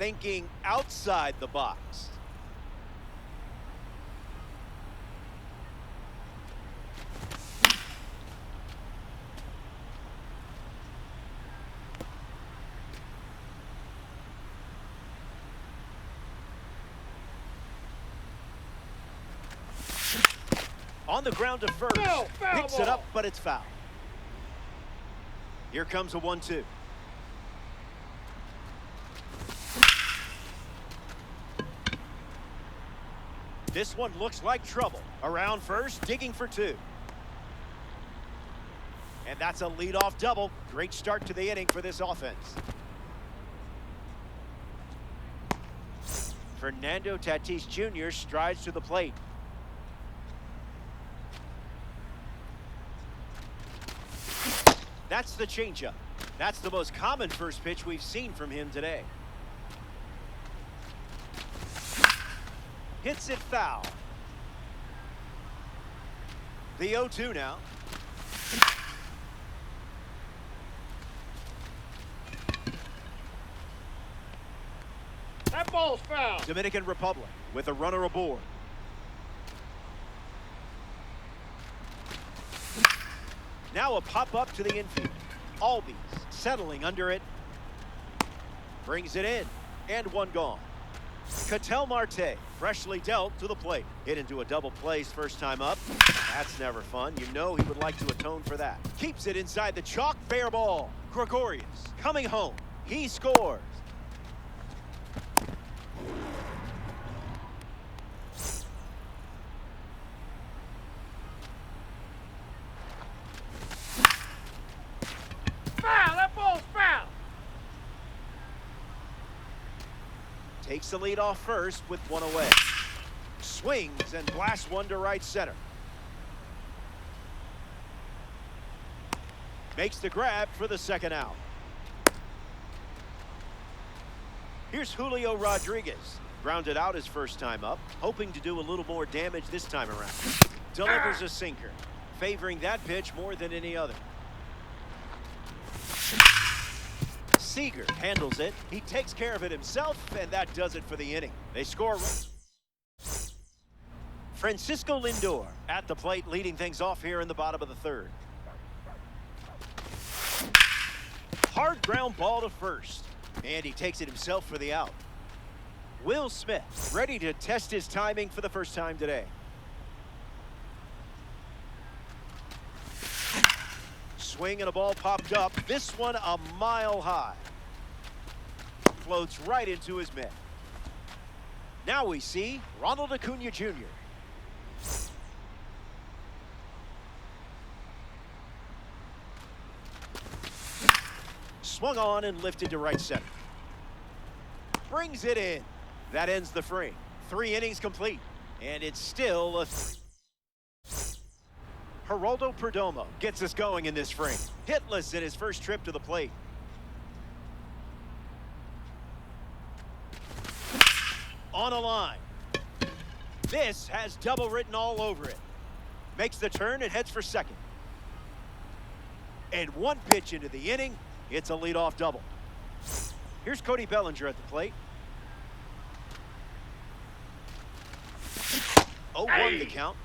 thinking outside the box. On the ground to first. Foul Picks ball. it up, but it's foul. Here comes a 1-2. This one looks like trouble. Around first, digging for two. And that's a leadoff double. Great start to the inning for this offense. Fernando Tatis Jr. strides to the plate. That's the changeup. That's the most common first pitch we've seen from him today. Hits it foul. The 0-2 now. That ball's foul. Dominican Republic with a runner aboard. Now a pop-up to the infield. Albies settling under it. Brings it in. And one gone. Ketel Marte, freshly dealt to the plate. Hit into a double plays first time up. That's never fun. You know he would like to atone for that. Keeps it inside the chalk. Fair ball. Gregorius coming home. He scores. Foul. That ball's foul. Takes the lead off first with one away. Swings and blasts one to right center. Makes the grab for the second out. Here's Julio Rodriguez. Grounded out his first time up, hoping to do a little more damage this time around. Delivers a sinker, favoring that pitch more than any other. Seager handles it. He takes care of it himself, and that does it for the inning. They score. Francisco Lindor at the plate, leading things off here in the bottom of the third. Hard ground ball to first, and he takes it himself for the out. Will Smith ready to test his timing for the first time today. Swing and a ball popped up. This one a mile high. Floats right into his mitt. Now we see Ronald Acuna Jr. Swung on and lifted to right center. Brings it in. That ends the frame. 3 innings complete. And it's still a... Geraldo Perdomo gets us going in this frame. Hitless in his first trip to the plate. On a line. This has double written all over it. Makes the turn and heads for second. And one pitch into the inning, it's a leadoff double. Here's Cody Bellinger at the plate. 0-1 the count.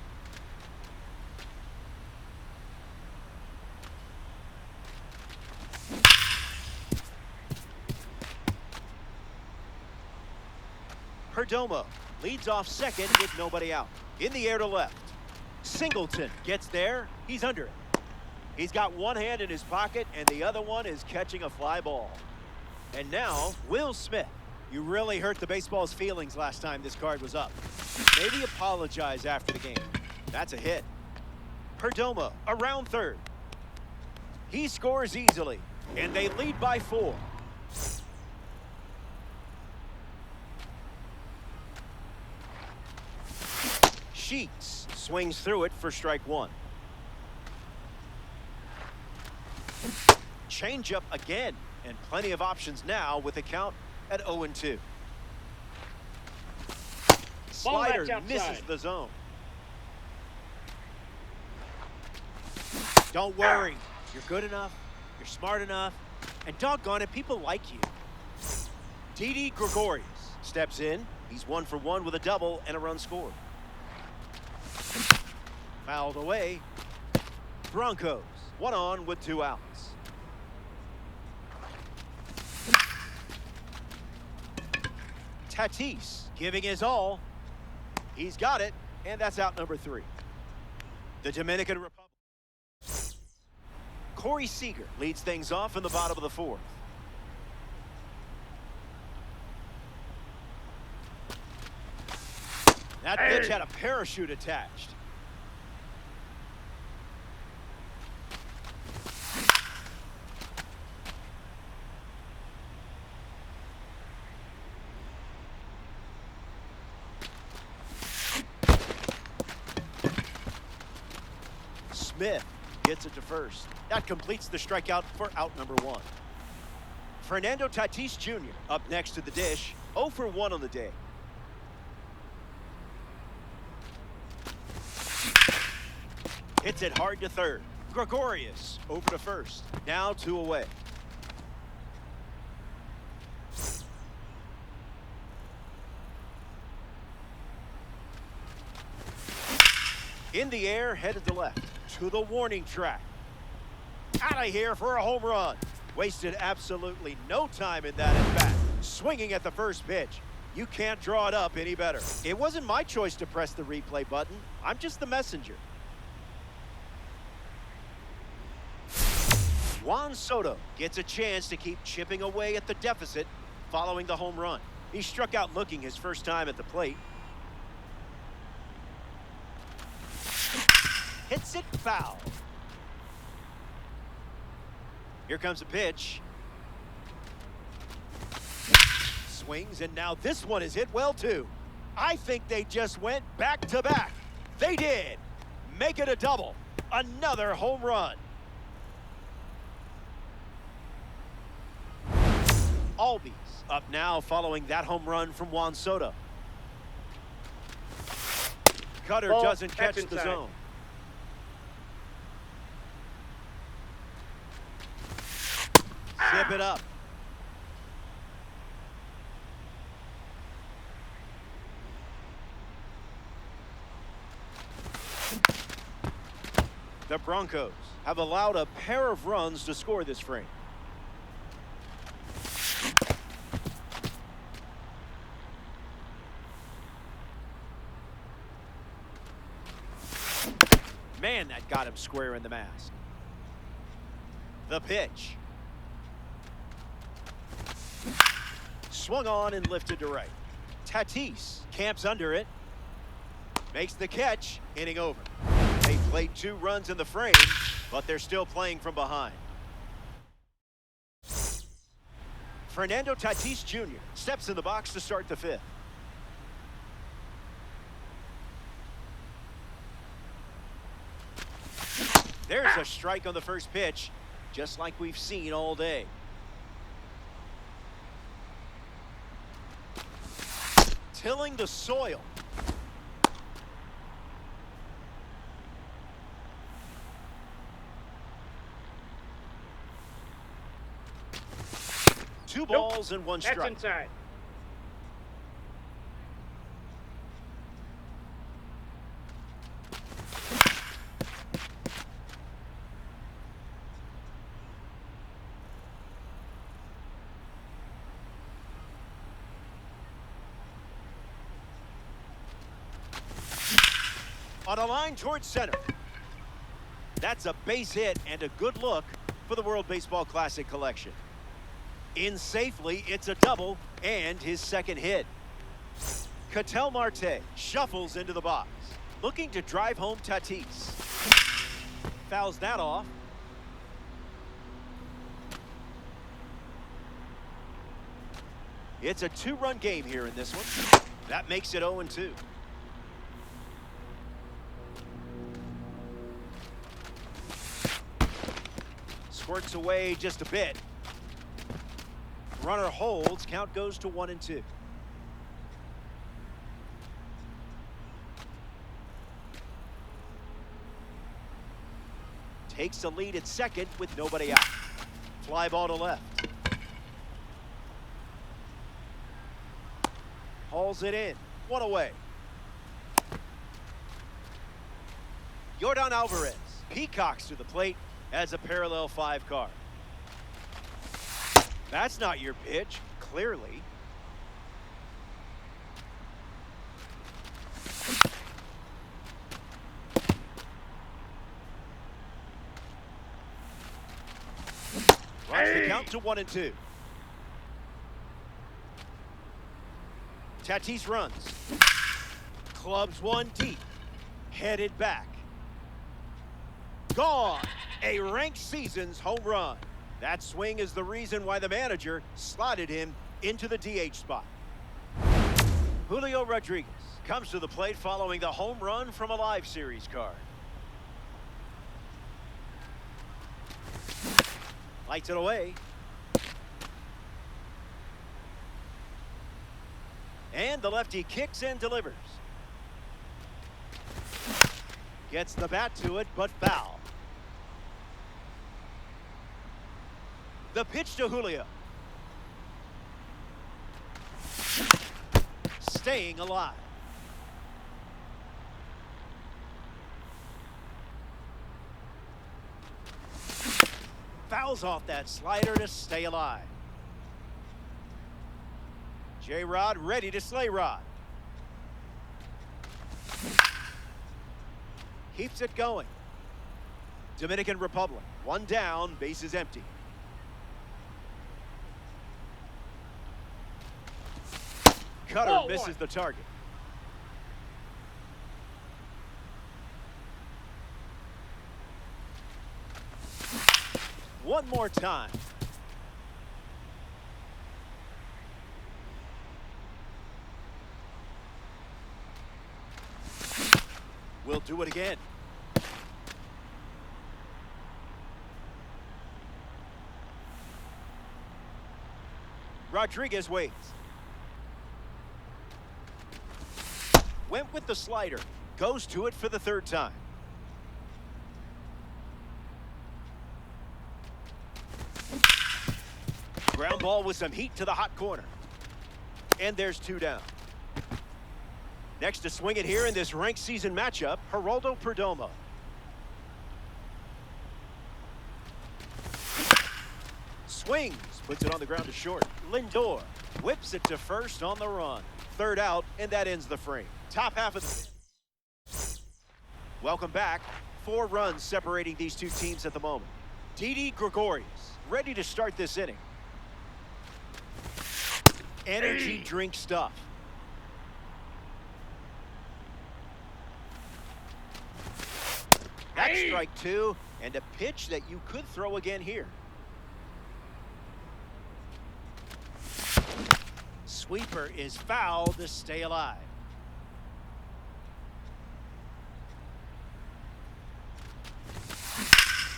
Perdomo leads off second with nobody out. In the air to left. Singleton gets there. He's under it. He's got one hand in his pocket, and the other one is catching a fly ball. And now, Will Smith. You really hurt the baseball's feelings last time this card was up. Maybe apologize after the game. That's a hit. Perdomo around third. He scores easily, and they lead by 4. Sheets swings through it for strike 1. Changeup again, and plenty of options now with the count at 0-2. Slider misses the zone. Don't worry. You're good enough. You're smart enough. And doggone it, people like you. Didi Gregorius steps in. He's 1 for 1 with a double and a run scored. Fouled away. Broncos, 1 on with 2 outs. Tatis giving his all. He's got it, and that's out number 3. The Dominican Republic. Corey Seager leads things off in the bottom of the 4th. That pitch had a parachute attached. Smith gets it to first. That completes the strikeout for out number 1. Fernando Tatis Jr. up next to the dish, 0 for 1 on the day. Hits it hard to third. Gregorius over to first. Now 2 away. In the air, headed to left. To the warning track. Out of here for a home run. Wasted absolutely no time in that at bat. Swinging at the first pitch. You can't draw it up any better. It wasn't my choice to press the replay button. I'm just the messenger. Juan Soto gets a chance to keep chipping away at the deficit following the home run. He struck out looking his first time at the plate. Hits it foul. Here comes a pitch. Swings, and now this one is hit well, too. I think they just went back-to-back. They did. Make it a double. Another home run. Albies up now following that home run from Juan Soto. Cutter doesn't catch the zone. Zip it up. The Broncos have allowed a pair of runs to score this frame. Man, that got him square in the mask. The pitch. Swung on and lifted to right. Tatis camps under it. Makes the catch, inning over. They played 2 runs in the frame, but they're still playing from behind. Fernando Tatis Jr. steps in the box to start the 5th. There's a strike on the first pitch, just like we've seen all day. Tilling the soil. Two balls and 1 strike. That's inside. On a line towards center. That's a base hit and a good look for the World Baseball Classic collection. In safely, it's a double and his 2nd hit. Ketel Marte shuffles into the box, looking to drive home Tatis. Fouls that off. It's a 2-run game here in this one. That makes it 0-2. Squirts away just a bit. Runner holds. Count goes to 1-2. Takes the lead at second with nobody out. Fly ball to left. hauls it in. One away. Yordan Alvarez peacocks to the plate as a parallel 5 card. That's not your pitch, clearly. Runs the count to 1-2. Tatis runs. Clubs one deep. Headed back. Gone. A ranked season's home run. That swing is the reason why the manager slotted him into the DH spot. Julio Rodriguez comes to the plate following the home run from a live series card. Lights it away. And the lefty kicks and delivers. Gets the bat to it, but foul. The pitch to Julio. Staying alive. Fouls off that slider to stay alive. J-Rod ready to slay Rod. Keeps it going. Dominican Republic. One down, bases empty. Cutter misses the target. One more time. We'll do it again. Rodriguez waits. Went with the slider. Goes to it for the 3rd time. Ground ball with some heat to the hot corner. And there's 2 down. Next to swing it here in this ranked season matchup, Geraldo Perdomo. Swings, puts it on the ground to short. Lindor whips it to first on the run. 3rd out, and that ends the frame. Top half of the... Welcome back. 4 runs separating these 2 teams at the moment. Didi Gregorius ready to start this inning. Energy drink stuff. That's strike 2, and a pitch that you could throw again here. Sweeper is foul to stay alive.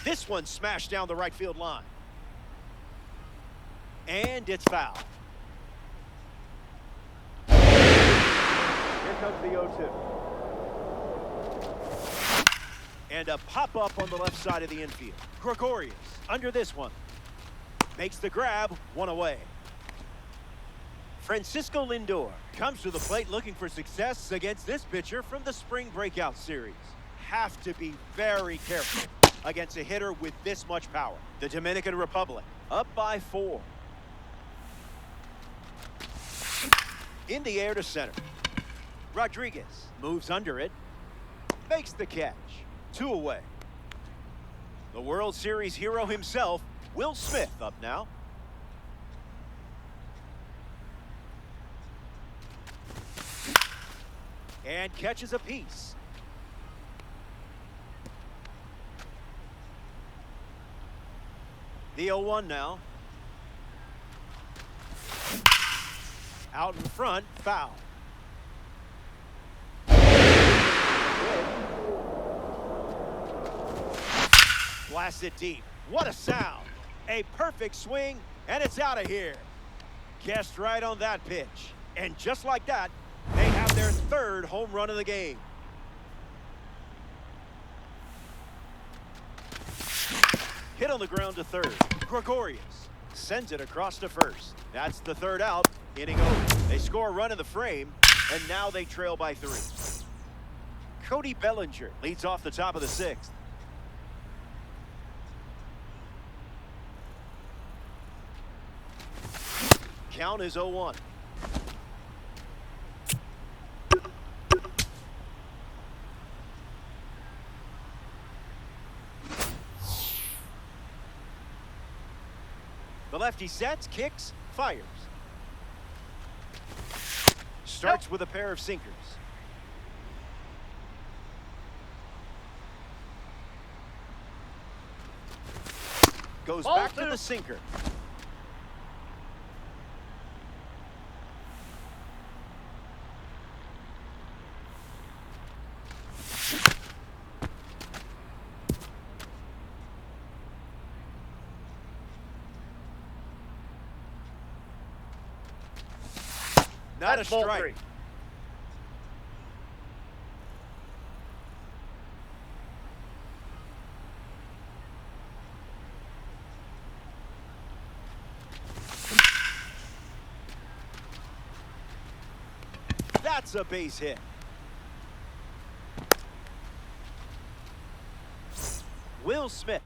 This one smashed down the right field line. And it's foul. Here comes the 0-2. And a pop-up on the left side of the infield. Gregorius under this one. Makes the grab, 1 away. Francisco Lindor comes to the plate looking for success against this pitcher from the spring breakout series. Have to be very careful against a hitter with this much power. The Dominican Republic up by 4. In the air to center. Rodriguez moves under it. Makes the catch. 2 away. The World Series hero himself, Will Smith, up now. And catches a piece. The 0-1 now. Out in front, foul. Blast it deep. What a sound. A perfect swing, and it's out of here. Guessed right on that pitch. And just like that, they have their 3rd home run of the game. Hit on the ground to 3rd. Gregorius Sends it across to first. That's the third out. Inning over. They score a run in the frame, and now they trail by 3. Cody Bellinger leads off the top of the 6th. Count is 0-1. The lefty sets, kicks, fires. Starts with a pair of sinkers. Goes back to the sinker. Not a strike. That's a base hit. Will Smith.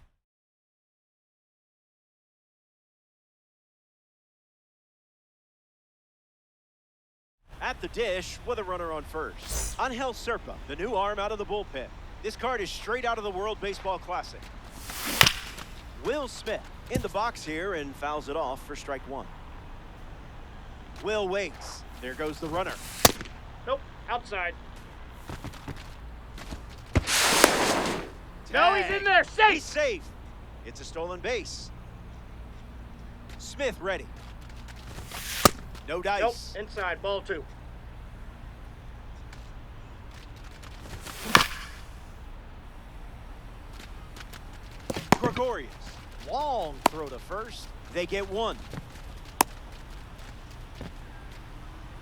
At the dish with a runner on first. Angel Serpa, the new arm out of the bullpen. This card is straight out of the World Baseball Classic. Will Smith in the box here and fouls it off for strike 1. Will waits. There goes the runner. Nope, outside. Tag. No, he's in there, safe. He's safe. It's a stolen base. Smith ready. No dice. Nope, inside, ball 2. Gregorius, long throw to first. They get 1.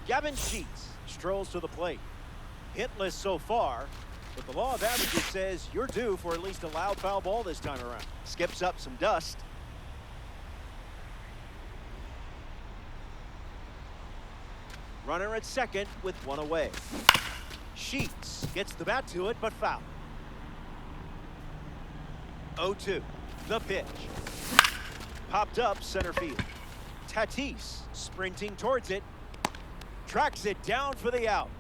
Gavin Sheets strolls to the plate. Hitless so far, but the law of averages says you're due for at least a loud foul ball this time around. Skips up some dust. Runner at second with 1 away. Sheets gets the bat to it, but foul. 0-2. The pitch. Popped up center field. Tatis sprinting towards it. Tracks it down for the out.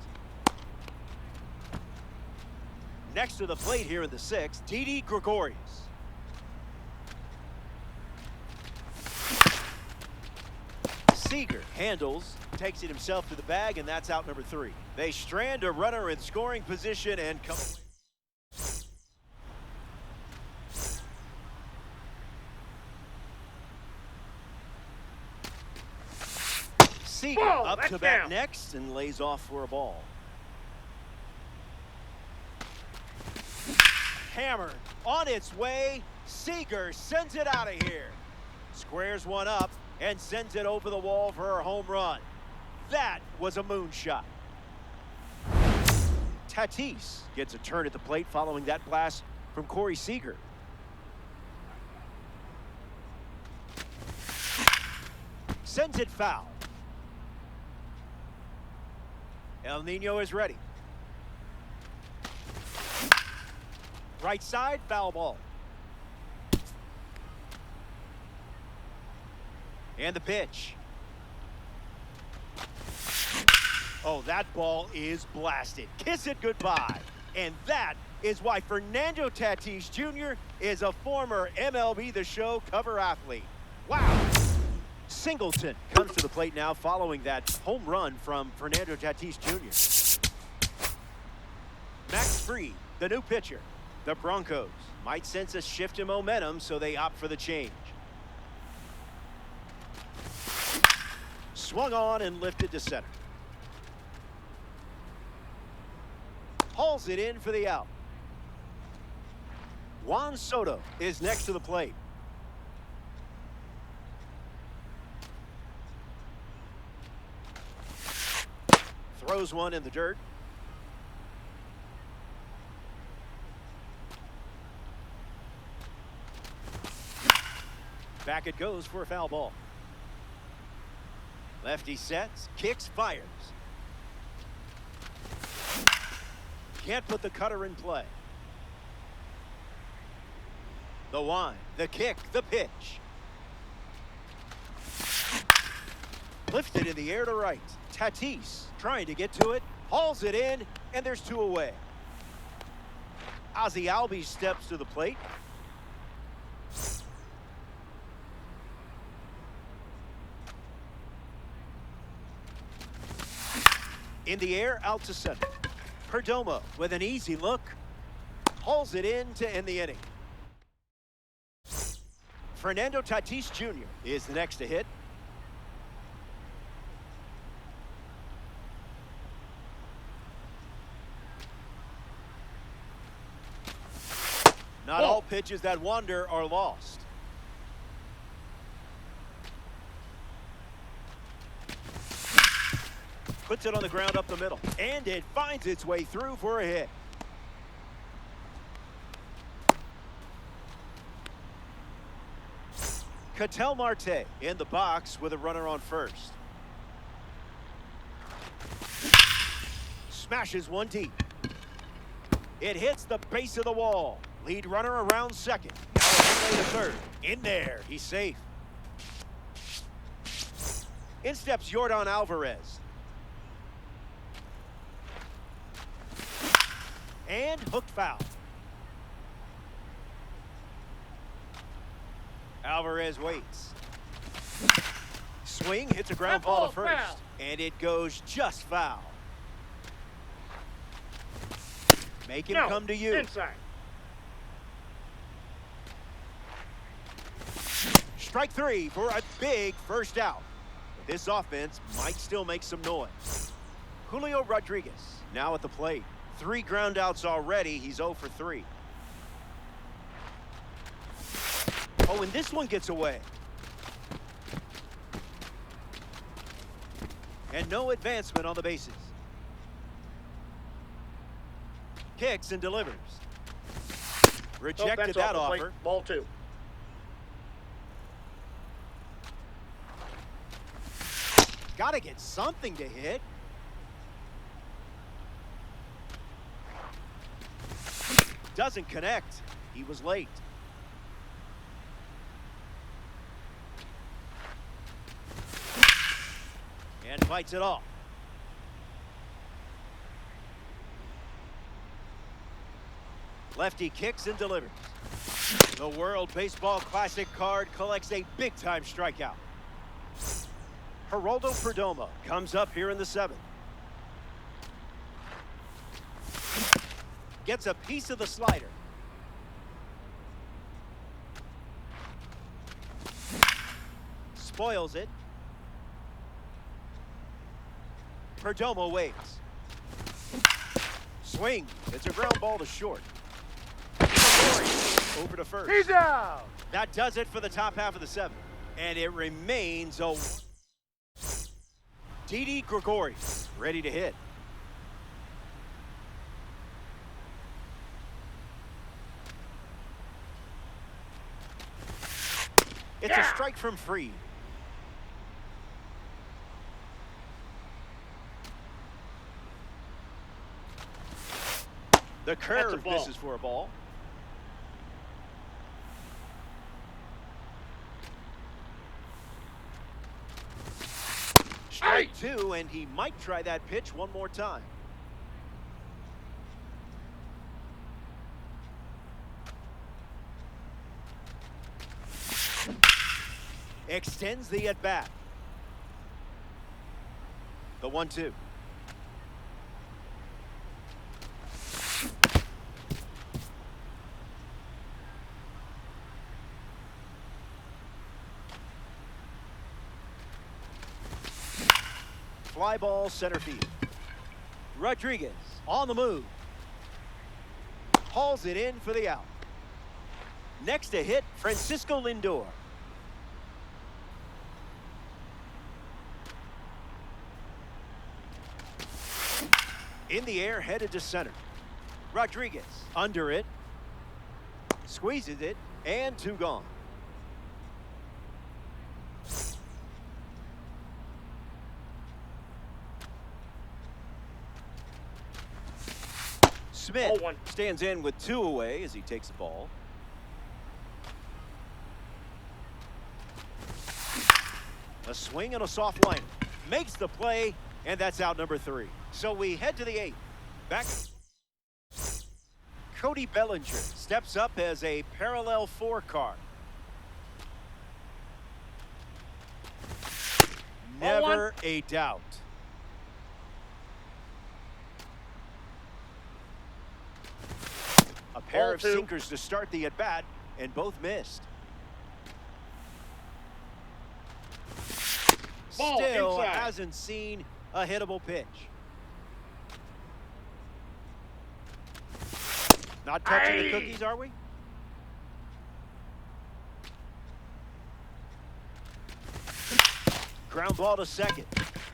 Next to the plate here in the 6th, Didi Gregorius. Seager handles, takes it himself to the bag, and that's out number 3. They strand a runner in scoring position and come. Seager up to bat next and lays off for a ball. Hammered on its way. Seager sends it out of here. Squares one up and sends it over the wall for a home run. That was a moonshot. Tatis gets a turn at the plate following that blast from Corey Seager. Sends it foul. El Nino is ready. Right side, foul ball. And the pitch. Oh, that ball is blasted. Kiss it goodbye. And that is why Fernando Tatis Jr. is a former MLB The Show cover athlete. Wow. Singleton comes to the plate now following that home run from Fernando Tatis Jr. Max Fried, the new pitcher. The Broncos might sense a shift in momentum, so they opt for the change. Swung on and lifted to center. Hauls it in for the out. Juan Soto is next to the plate. Throws one in the dirt. Back it goes for a foul ball. Lefty sets, kicks, fires. Can't put the cutter in play. The wind, the kick, the pitch. Lifted in the air to right. Tatis trying to get to it, hauls it in, and there's two away. Ozzie Albies steps to the plate. In the air, out to center. Perdomo with an easy look. Hauls it in to end the inning. Fernando Tatis Jr. is the next to hit. Not all pitches that wander are lost. Puts it on the ground up the middle, and it finds its way through for a hit. Ketel Marte in the box with a runner on first. Smashes one deep. It hits the base of the wall. Lead runner around second. Now away to third. In there, he's safe. In steps Yordan Alvarez. And hooked foul. Alvarez waits. Swing, hits a ground ball to first. Foul. And it goes just foul. Make him come to you. Inside. Strike three for a big first out. This offense might still make some noise. Julio Rodriguez now at the plate. 3 ground outs already. He's 0 for 3. Oh, and this one gets away. And no advancement on the bases. Kicks and delivers. Rejected that offer. Ball 2. Got to get something to hit. Doesn't connect. He was late. And fights it off. Lefty kicks and delivers. The World Baseball Classic card collects a big-time strikeout. Geraldo Perdomo comes up here in the 7th. Gets a piece of the slider. Spoils it. Perdomo waits. Swing. It's a ground ball to short. Over to first. He's out. That does it for the top half of the 7th. And it remains a... Didi Gregorius ready to hit. It's a strike from Freed. The curve misses for a ball. Strike 2, and he might try that pitch one more time. Extends the at-bat. The 1-2. Fly ball center field. Rodriguez on the move. Hauls it in for the out. Next to hit, Francisco Lindor. In the air, headed to center. Rodriguez under it. Squeezes it, and 2 gone. Smith 0-1. stands in with 2 away as he takes the ball. A swing and a soft line. Makes the play, and that's out number 3. So we head to the 8th. Back. Cody Bellinger steps up as a parallel 4 card. Never a doubt. A pair of sinkers to start the at-bat, and both missed. Still hasn't seen a hittable pitch. Not touching the cookies, are we? Ground ball to second.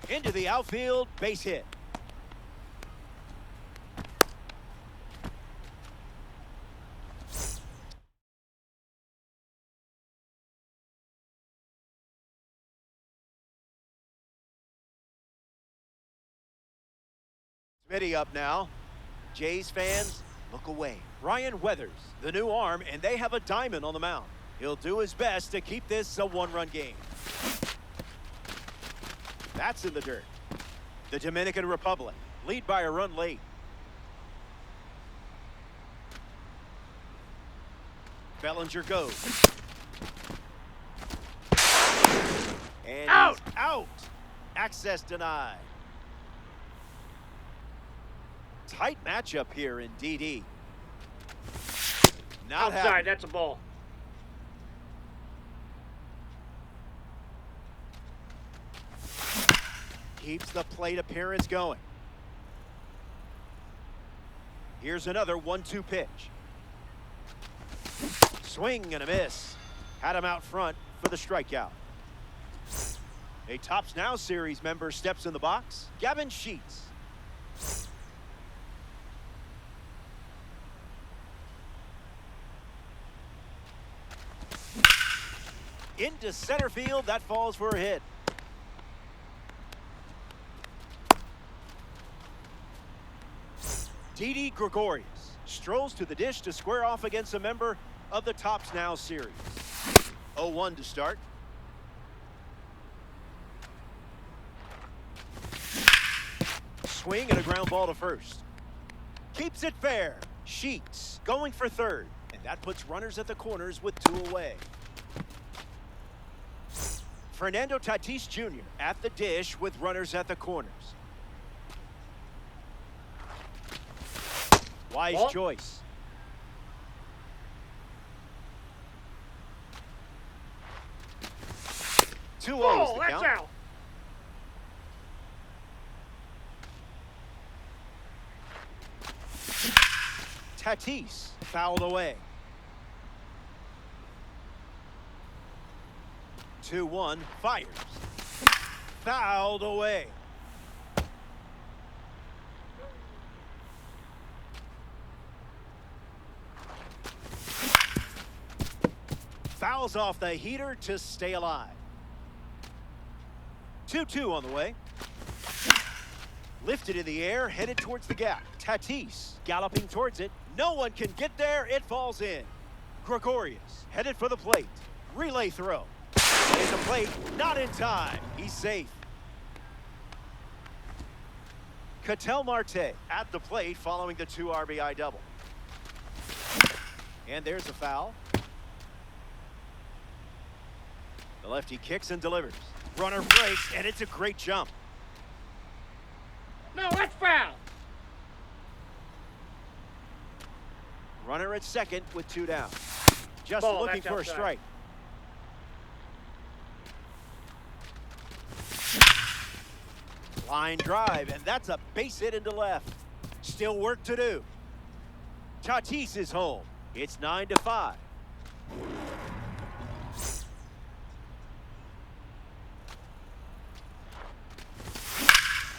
Into the outfield, base hit. Smitty up now. Jays fans, look away. Ryan Weathers, the new arm, and they have a diamond on the mound. He'll do his best to keep this a 1-run game. That's in the dirt. The Dominican Republic lead by a run late. Bellinger goes. And out! He's out. Access denied. Tight matchup here in DD. Not outside, happening. that's a ball. Keeps the plate appearance going. Here's another 1-2 pitch. Swing and a miss. Had him out front for the strikeout. A Tops Now series member steps in the box. Gavin Sheets. Into center field, that falls for a hit. Didi Gregorius strolls to the dish to square off against a member of the Tops Now series. 0-1 to start. Swing and a ground ball to first. Keeps it fair. Sheets going for third, and that puts runners at the corners with 2 away. Fernando Tatis Jr. at the dish with runners at the corners. Wise choice. Two O's to count. Out. Tatis fouled away. 2-1, fires. Fouled away. Fouls off the heater to stay alive. 2-2 on the way. Lifted in the air, headed towards the gap. Tatis galloping towards it. No one can get there. It falls in. Gregorius headed for the plate. Relay throw. At the plate, not in time. He's safe. Ketel Marte at the plate following the 2 RBI double. And there's a foul. The lefty kicks and delivers. Runner breaks, and it's a great jump. No, that's foul. Runner at second with 2 down. Just Ball, looking for outside. a strike. Line drive, and that's a base hit into left. Still work to do. Tatis is home. It's 9-5.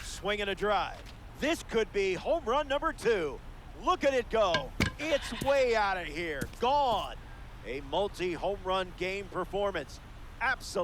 Swing and a drive. This could be home run number 2. Look at it go. It's way out of here. Gone. A multi-home run game performance. Absolutely.